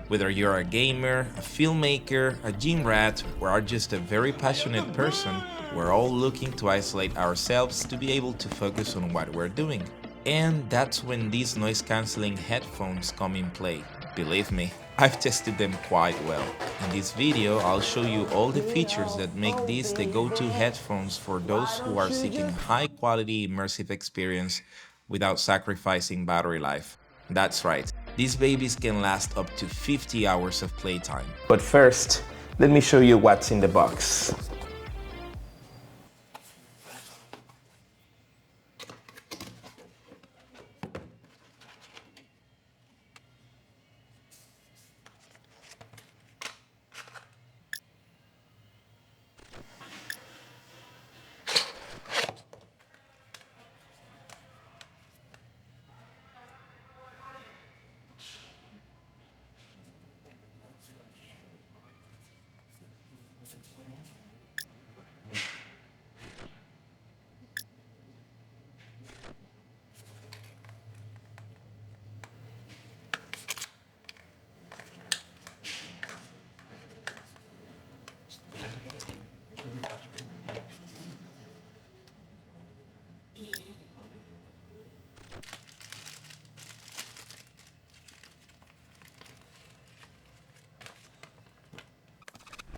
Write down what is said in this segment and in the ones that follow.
Whether you're a gamer, a filmmaker, a gym rat, or are just a very passionate person, we're all looking to isolate ourselves to be able to focus on what we're doing. And that's when these noise cancelling headphones come in play. Believe me, I've tested them quite well. In this video, I'll show you all the features that make these the go-to headphones for those who are seeking high-quality immersive experience without sacrificing battery life. That's right, these babies can last up to 50 hours of playtime. But first, let me show you what's in the box.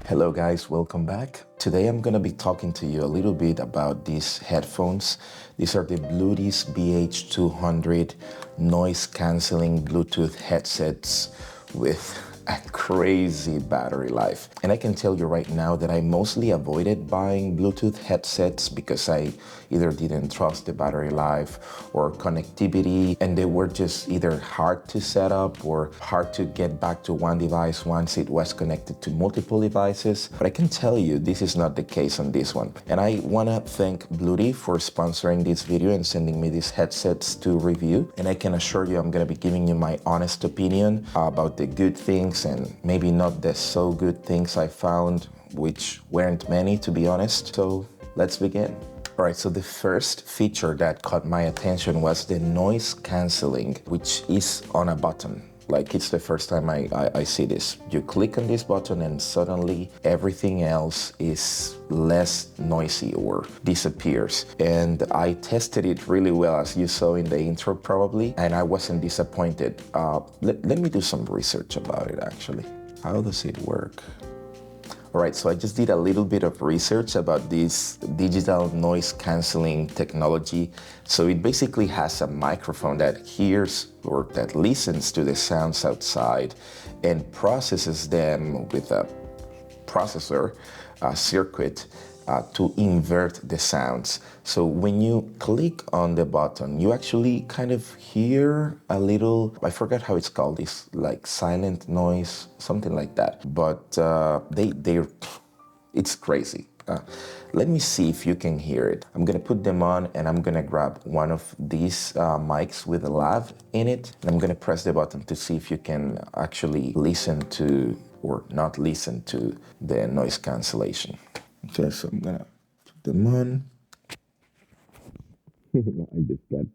Hello guys, welcome back. Today I'm gonna be talking to you a little bit about these headphones. These are the Bluedee BH200 noise cancelling Bluetooth headsets with a crazy battery life. And I can tell you right now that I mostly avoided buying Bluetooth headsets because I either didn't trust the battery life or connectivity, and they were just either hard to set up or hard to get back to one device once it was connected to multiple devices. But I can tell you this is not the case on this one. And I wanna thank Bluedee for sponsoring this video and sending me these headsets to review. And I can assure you I'm gonna be giving you my honest opinion about the good things and maybe not the so good things I found, which weren't many to be honest. So let's begin. All right, so the first feature that caught my attention was the noise cancelling, which is on a button. Like, it's the first time I see this. You click on this button and suddenly everything else is less noisy or disappears. And I tested it really well, as you saw in the intro probably, and I wasn't disappointed. Let me do some research about it actually. How does it work? All right, so I just did a little bit of research about this digital noise cancelling technology. So it basically has a microphone that hears or that listens to the sounds outside and processes them with a processor circuit to invert the sounds. So when you click on the button, you actually kind of hear a little, I forgot how it's called, this like silent noise, something like that. But it's crazy. Let me see if you can hear it. I'm gonna put them on and I'm gonna grab one of these mics with a lav in it. And I'm gonna press the button to see if you can actually listen to or not listen to the noise cancellation. Okay, so I'm gonna put them on. I just got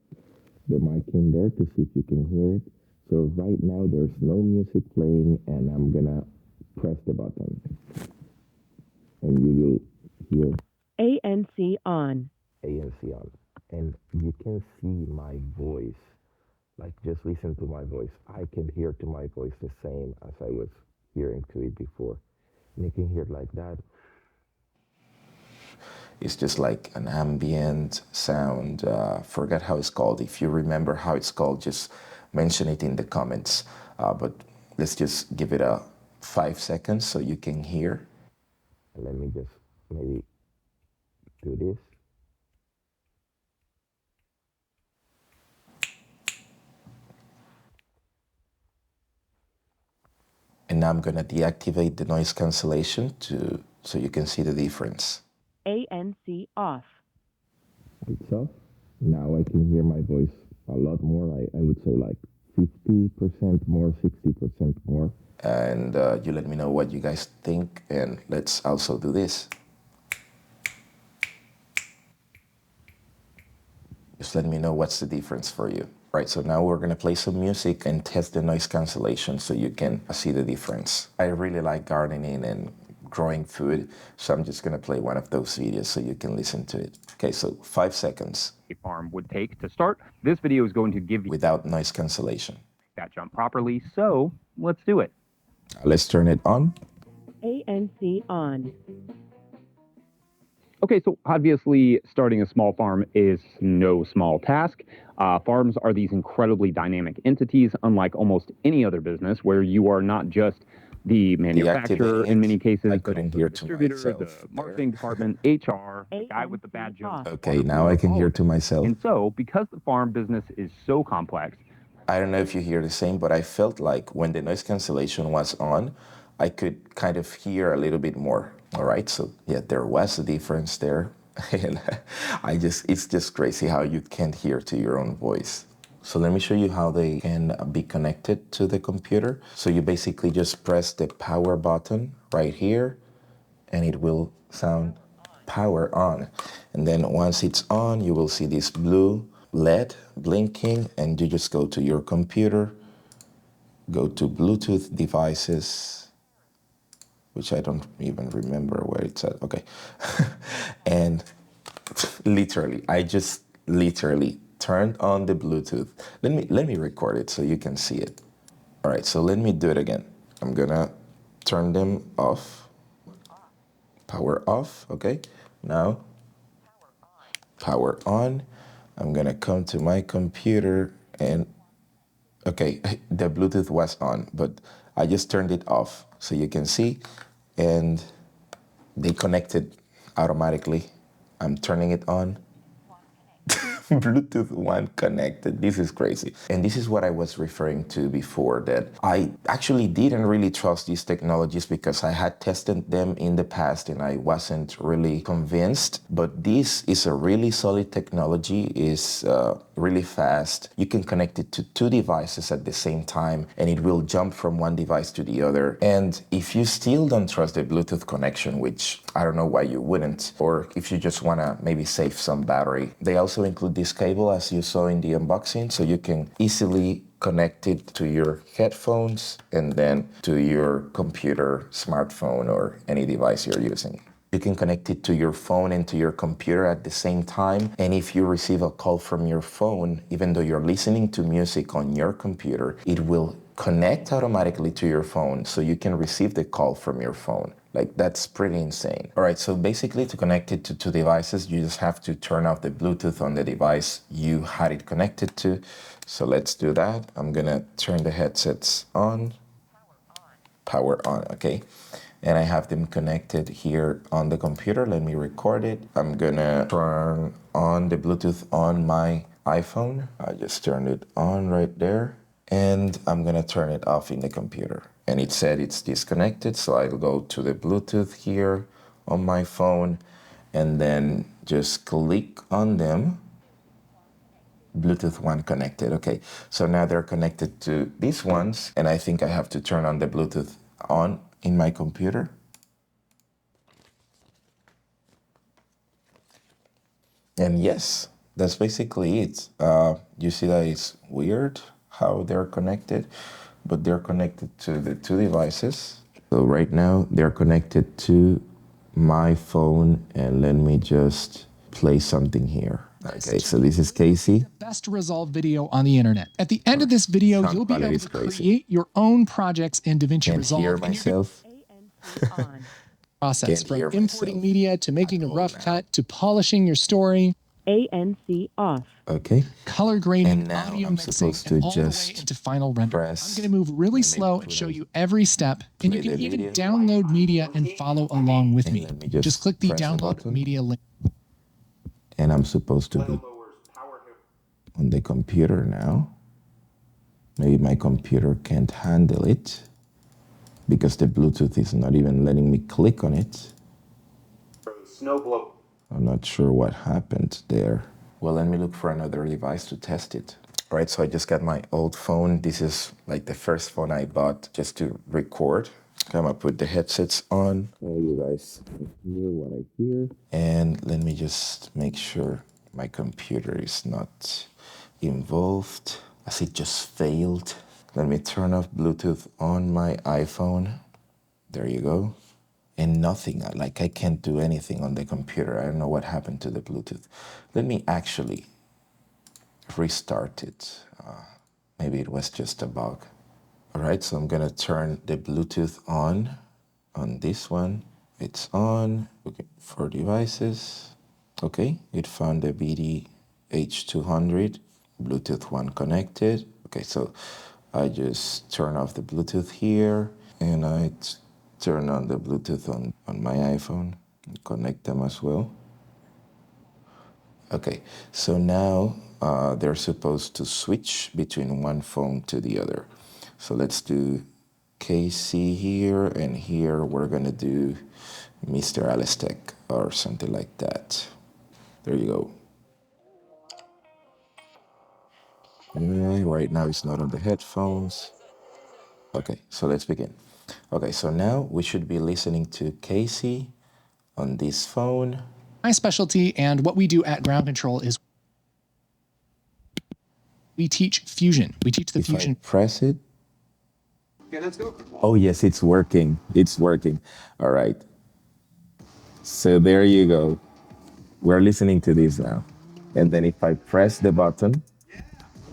the mic in there to see if you can hear it. So right now there's no music playing and I'm gonna press the button. And you will hear ANC on. ANC on. And you can see my voice. Like, just listen to my voice. I can hear to my voice the same as I was hearing to it before. And you can hear it like that. It's just like an ambient sound. Forget how it's called. If you remember how it's called, just mention it in the comments. But let's just give it a 5 seconds so you can hear. Let me just maybe do this. And now I'm gonna deactivate the noise cancellation so you can see the difference. ANC off. It's off. Now I can hear my voice a lot more. I would say like 50% more, 60% more. And you let me know what you guys think, and let's also do this. Just let me know what's the difference for you. Right, so now we're gonna play some music and test the noise cancellation so you can see the difference. I really like gardening and growing food, so I'm just gonna play one of those videos so you can listen to it. Okay, so 5 seconds. A farm would take to start. This video is going to give you without noise cancellation. that jump properly, so let's do it. Let's turn it on. ANC on. Okay, so obviously starting a small farm is no small task. Farms are these incredibly dynamic entities, unlike almost any other business, where you are not just the manufacturer in many cases, I but couldn't also hear the to distributor, myself the marketing department, HR, the guy with the bad jokes. Okay, now I can hear to myself. And so, because the farm business is so complex, I don't know if you hear the same, but I felt like when the noise cancellation was on, I could kind of hear a little bit more. All right, so yeah, there was a difference there. And it's just crazy how you can't hear to your own voice. So let me show you how they can be connected to the computer. So you basically just press the power button right here, and it will sound power on. And then once it's on, you will see this blue LED blinking, and you just go to your computer, go to Bluetooth devices, which I don't even remember where it's at. Okay. And literally, I just literally turned on the Bluetooth. Let me record it so you can see it. All right, so let me do it again. I'm gonna turn them off. Power off, okay? Now, power on. I'm gonna come to my computer and, okay, the Bluetooth was on, but I just turned it off so you can see, and they connected automatically. I'm turning it on. Bluetooth one connected. This is crazy. And this is what I was referring to before, that I actually didn't really trust these technologies because I had tested them in the past and I wasn't really convinced. But this is a really solid technology, is really fast. You can connect it to two devices at the same time and it will jump from one device to the other. And if you still don't trust the Bluetooth connection, which I don't know why you wouldn't, or if you just want to maybe save some battery, they also include this cable as you saw in the unboxing, so you can easily connect it to your headphones and then to your computer, smartphone, or any device you're using. You can connect it to your phone and to your computer at the same time. And if you receive a call from your phone, even though you're listening to music on your computer, it will connect automatically to your phone so you can receive the call from your phone. Like, that's pretty insane. All right, so basically to connect it to two devices, you just have to turn off the Bluetooth on the device you had it connected to. So let's do that. I'm gonna turn the headsets on. Power on, okay. And I have them connected here on the computer. Let me record it. I'm gonna turn on the Bluetooth on my iPhone. I just turned it on right there. And I'm gonna turn it off in the computer. And it said it's disconnected, so I'll go to the Bluetooth here on my phone and then just click on them. Bluetooth one connected. Okay, so now they're connected to these ones, and I think I have to turn on the Bluetooth on in my computer. And yes, that's basically it. You see that it's weird how they're connected, but they're connected to the two devices. So right now they're connected to my phone, and let me just play something here. Okay, so this is Casey. Best resolved video on the internet. At the end of this video, you'll be able to create your own projects in DaVinci Resolve. Hear myself. ANC on. Process from importing media to making a rough cut to polishing your story. ANC off. Okay. Color grading, And now audio I'm mixing, supposed to and all the way just into final render. I'm press going to move really and then slow put and show it- you every step, and you play can the even video. download media and follow along with And me. let me Just click the press the download button. media link. And I'm supposed to be on the computer now. Maybe my computer can't handle it because the Bluetooth is not even letting me click on it. I'm not sure what happened there. Well, let me look for another device to test it. All right, so I just got my old phone. This is like the first phone I bought just to record. I'm gonna put the headsets on so you guys can hear what I hear. And let me just make sure my computer is not involved as it just failed. Let me turn off Bluetooth on my iPhone. There you go. And nothing, like I can't do anything on the computer. I don't know what happened to the Bluetooth. Let me actually restart it. Maybe it was just a bug. All right, so I'm gonna turn the Bluetooth on this one. It's on, okay, for devices. Okay, it found the BD BH200, Bluetooth 1 connected. Okay, so I just turn off the Bluetooth here and I turn on the Bluetooth on my iPhone and connect them as well. Okay, so now they're supposed to switch between one phone to the other. So let's do KC here, and here we're gonna do Mr. Alistec or something like that. There you go. Right now it's not on the headphones. Okay, so let's begin. Okay, so now we should be listening to Casey on this phone. My specialty and what we do at Ground Control is we teach fusion. We teach the If fusion. I press it. Okay, let's go. Oh yes, it's working. It's working. All right. So there you go. We're listening to this now. And then if I press the button,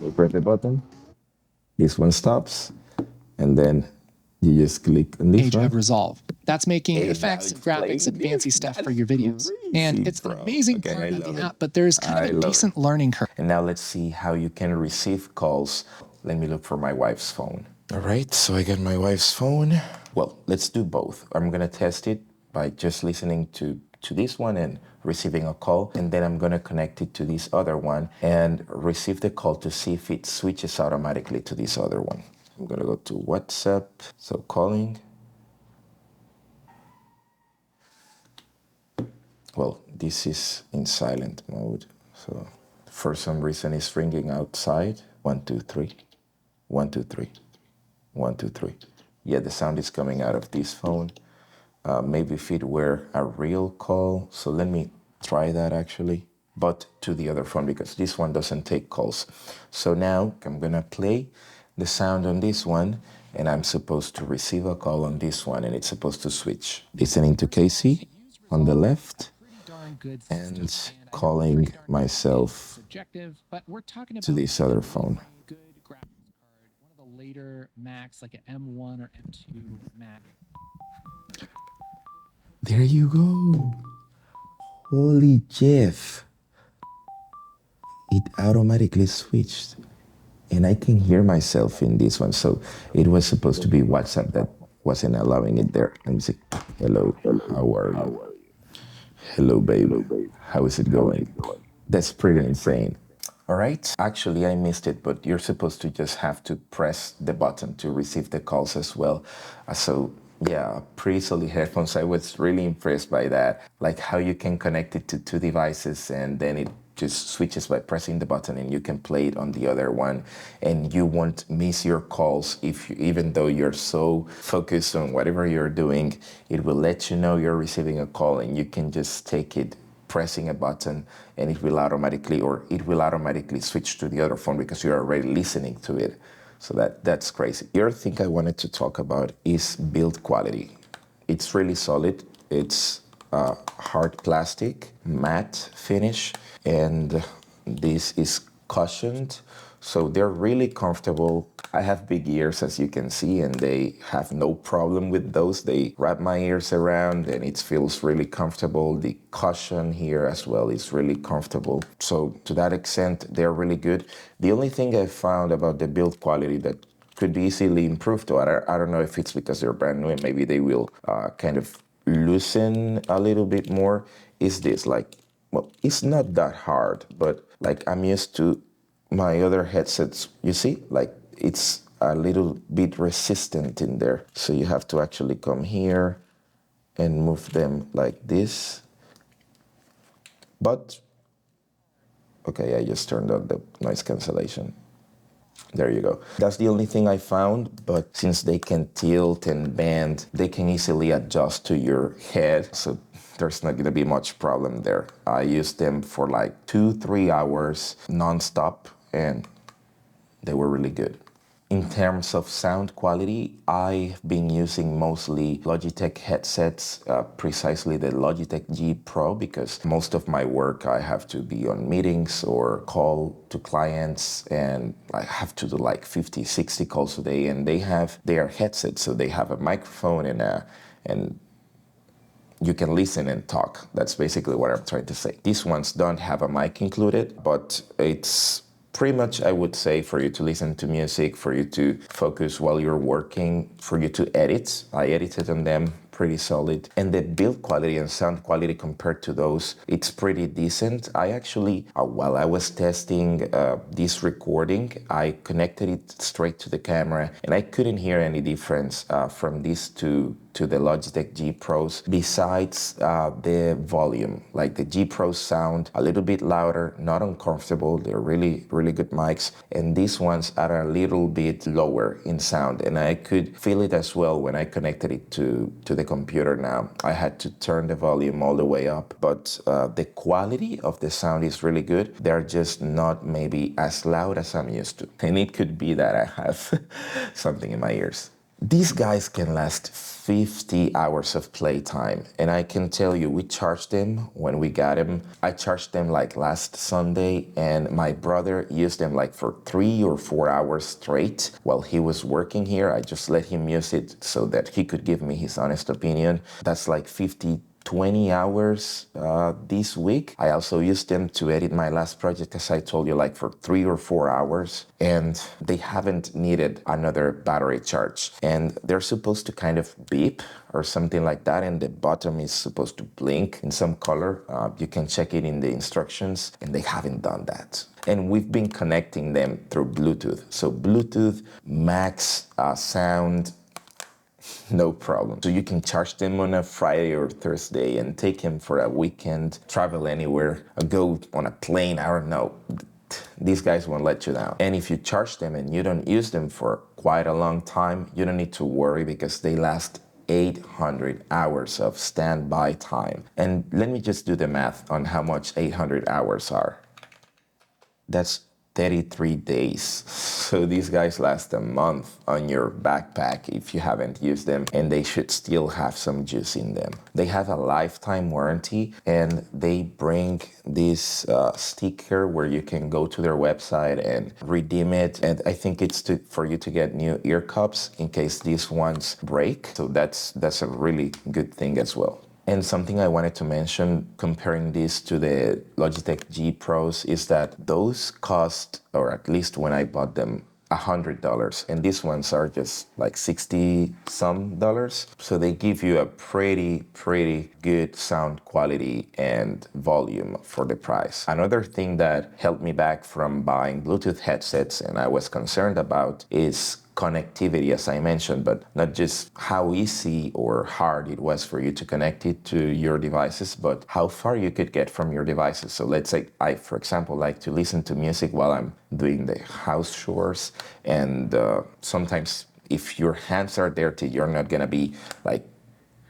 we press the button, this one stops, and then you just click on this Age one. of Resolve. That's making Hey, effects, now it's graphics, and playing. fancy stuff for your videos. Crazy, And it's an bro. amazing Okay, part I of love the it. app, but there's kind of a decent learning curve. And now let's see how you can receive calls. Let me look for my wife's phone. All right, so I got my wife's phone. Well, let's do both. I'm gonna test it by just listening to this one and receiving a call. And then I'm gonna connect it to this other one and receive the call to see if it switches automatically to this other one. I'm gonna go to WhatsApp, so calling. Well, this is in silent mode, so for some reason it's ringing outside. 1, 2, 3, 1, 2, 3, 1, 2, 3. Yeah, the sound is coming out of this phone. Maybe if it were a real call, so let me try that actually, but to the other phone because this one doesn't take calls. So now I'm gonna play the sound on this one and I'm supposed to receive a call on this one and it's supposed to switch. Listening to Casey on the left and calling myself to this other phone. One of the later Macs, like an M1 or M2 Mac. There you go. Holy Jeff. It automatically switched. And I can hear myself in this one. So it was supposed to be WhatsApp that wasn't allowing it there. Let me see. Hello, how are you? Hello, baby. How is it going? That's pretty insane. All right. Actually, I missed it, but you're supposed to just have to press the button to receive the calls as well. So yeah, pretty solid headphones. I was really impressed by that. Like how you can connect it to two devices and then it just switches by pressing the button and you can play it on the other one and you won't miss your calls even though you're so focused on whatever you're doing, it will let you know you're receiving a call and you can just take it pressing a button and it will automatically switch to the other phone because you're already listening to it. So that's crazy. The other thing I wanted to talk about is build quality. It's really solid. It's hard plastic, matte finish, and this is cushioned. So they're really comfortable. I have big ears, as you can see, and they have no problem with those. They wrap my ears around and it feels really comfortable. The cushion here as well is really comfortable. So to that extent, they're really good. The only thing I found about the build quality that could be easily improved, though I don't know if it's because they're brand new and maybe they will kind of loosen a little bit more, is this. Like, well, it's not that hard, but like I'm used to my other headsets, you see, like it's a little bit resistant in there. So you have to actually come here and move them like this. But, okay, I just turned on the noise cancellation. There you go. That's the only thing I found, but since they can tilt and bend, they can easily adjust to your head. So there's not gonna be much problem there. I used them for like 2-3 hours nonstop. and they were really good. In terms of sound quality, I've been using mostly Logitech headsets, precisely the Logitech G Pro, because most of my work I have to be on meetings or call to clients, and I have to do like 50, 60 calls a day, and they are headsets, so they have a microphone and you can listen and talk. That's basically what I'm trying to say. These ones don't have a mic included, but it's pretty much, I would say, for you to listen to music, for you to focus while you're working, for you to edit. I edited on them, pretty solid. And the build quality and sound quality compared to those, it's pretty decent. I actually, while I was testing this recording, I connected it straight to the camera, and I couldn't hear any difference from these two to the Logitech G Pros, besides the volume. Like the G Pros sound a little bit louder, not uncomfortable. They're really, really good mics. And these ones are a little bit lower in sound. And I could feel it as well when I connected it to the computer now. I had to turn the volume all the way up. But the quality of the sound is really good. They're just not maybe as loud as I'm used to. And it could be that I have something in my ears. These guys can last 50 hours of playtime, and I can tell you, we charged them when we got them. I charged them like last Sunday, and my brother used them like for 3 or 4 hours straight while he was working here. I just let him use it so that he could give me his honest opinion. That's like 20 hours this week. I also used them to edit my last project, as I told you, like for 3 or 4 hours, and they haven't needed another battery charge. And they're supposed to kind of beep or something like that, and the bottom is supposed to blink in some color. You can check it in the instructions, and they haven't done that. And we've been connecting them through Bluetooth. So Bluetooth, max sound, no problem. So you can charge them on a Friday or Thursday and take them for a weekend, travel anywhere, go on a plane, I don't know. These guys won't let you down. And if you charge them and you don't use them for quite a long time, you don't need to worry, because they last 800 hours of standby time. And let me just do the math on how much 800 hours are. That's 33 days. So these guys last a month on your backpack if you haven't used them, and they should still have some juice in them. They have a lifetime warranty, and they bring this sticker where you can go to their website and redeem it. And I think it's for you to get new ear cups in case these ones break. So that's a really good thing as well. And something I wanted to mention, comparing this to the Logitech G Pros, is that those cost, or at least when I bought them, $100, and these ones are just like 60 some dollars. So they give you a pretty good sound quality and volume for the price. Another thing that held me back from buying Bluetooth headsets, and I was concerned about, is connectivity, as I mentioned, but not just how easy or hard it was for you to connect it to your devices, but how far you could get from your devices. So let's say I, for example, like to listen to music while I'm doing the house chores, and sometimes if your hands are dirty, you're not gonna be like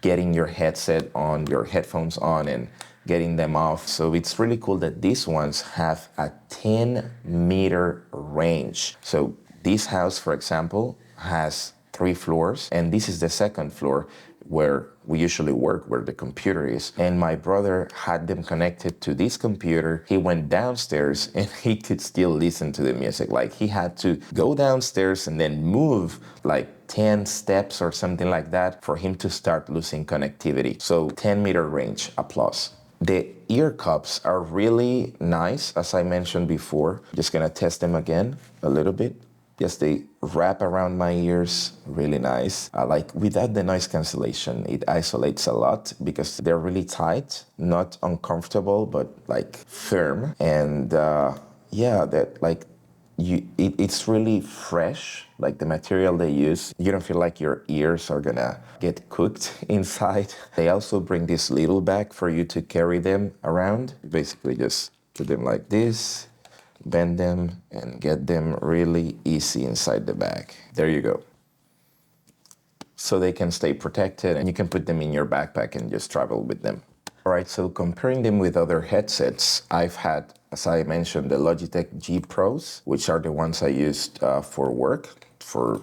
getting your headset on, your headphones on, and getting them off. So it's really cool that these ones have a 10-meter range. So this house, for example, has 3 floors, and this is the second floor where we usually work, where the computer is. And my brother had them connected to this computer. He went downstairs and he could still listen to the music. Like, he had to go downstairs and then move like 10 steps or something like that for him to start losing connectivity. So 10-meter range, applause. The ear cups are really nice, as I mentioned before. Just gonna test them again a little bit. Yes, they wrap around my ears, really nice. Like, without the noise cancellation, it isolates a lot because they're really tight, not uncomfortable, but like firm. And yeah, that like it's really fresh, like the material they use. You don't feel like your ears are gonna get cooked inside. They also bring this little bag for you to carry them around. Basically just put them like this, bend them, and get them really easy inside the bag. There you go. So they can stay protected, and you can put them in your backpack and just travel with them. All right, so comparing them with other headsets, I've had as I mentioned, the Logitech G Pros, which are the ones I used for work, for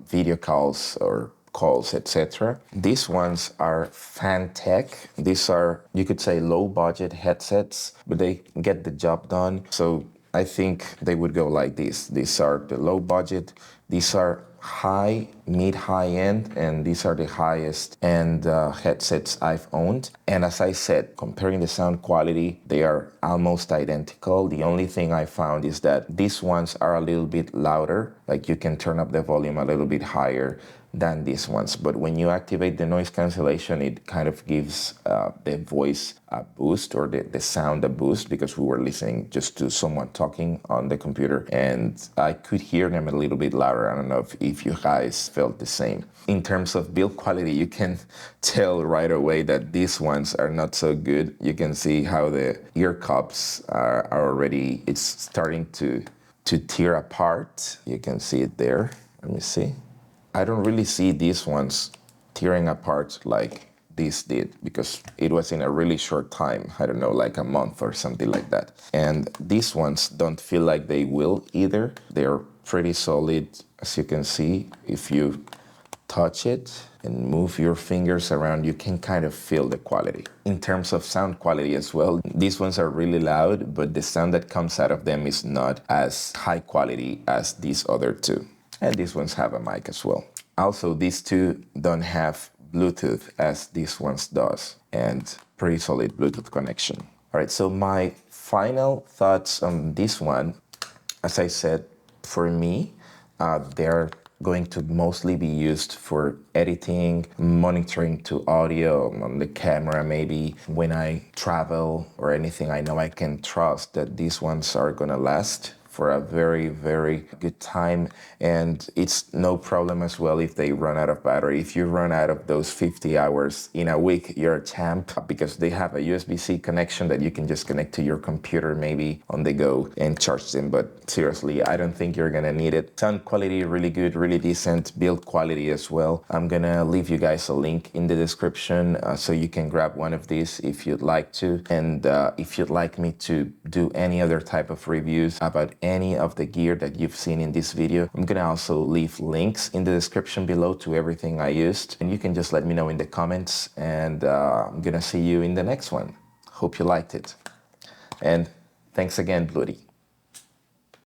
video calls or calls, etc. These ones are Fantech. These are, you could say, low budget headsets, but they get the job done. So I think they would go like this. These are the low budget. These are high, mid-high end, and these are the highest end headsets I've owned. And as I said, comparing the sound quality, they are almost identical. The only thing I found is that these ones are a little bit louder, like you can turn up the volume a little bit higher than these ones. But when you activate the noise cancellation, it kind of gives the voice a boost, or the sound a boost, because we were listening just to someone talking on the computer and I could hear them a little bit louder. I don't know if you guys felt the same. In terms of build quality, you can tell right away that these ones are not so good. You can see how the ear cups are already, it's starting to tear apart. You can see it there. Let me see. I don't really see these ones tearing apart like this did, because it was in a really short time. I don't know, like a month or something like that. And these ones don't feel like they will either. They're pretty solid, as you can see. If you touch it and move your fingers around, you can kind of feel the quality. In terms of sound quality as well, these ones are really loud, but the sound that comes out of them is not as high quality as these other two. And these ones have a mic as well. Also, these two don't have Bluetooth as these ones does, and pretty solid Bluetooth connection. All right, so my final thoughts on this one, as I said, for me, they're going to mostly be used for editing, monitoring to audio on the camera, maybe when I travel or anything. I know I can trust that these ones are gonna last for a very, very good time. And it's no problem as well if they run out of battery. If you run out of those 50 hours in a week, you're a champ, because they have a USB-C connection that you can just connect to your computer, maybe on the go, and charge them. But seriously, I don't think you're gonna need it. Sound quality, really good, really decent. Build quality as well. I'm gonna leave you guys a link in the description so you can grab one of these if you'd like to. And if you'd like me to do any other type of reviews about any of the gear that you've seen in this video, I'm gonna also leave links in the description below to everything I used, and you can just let me know in the comments, and I'm gonna see you in the next one. Hope you liked it, and thanks again, Bluedee.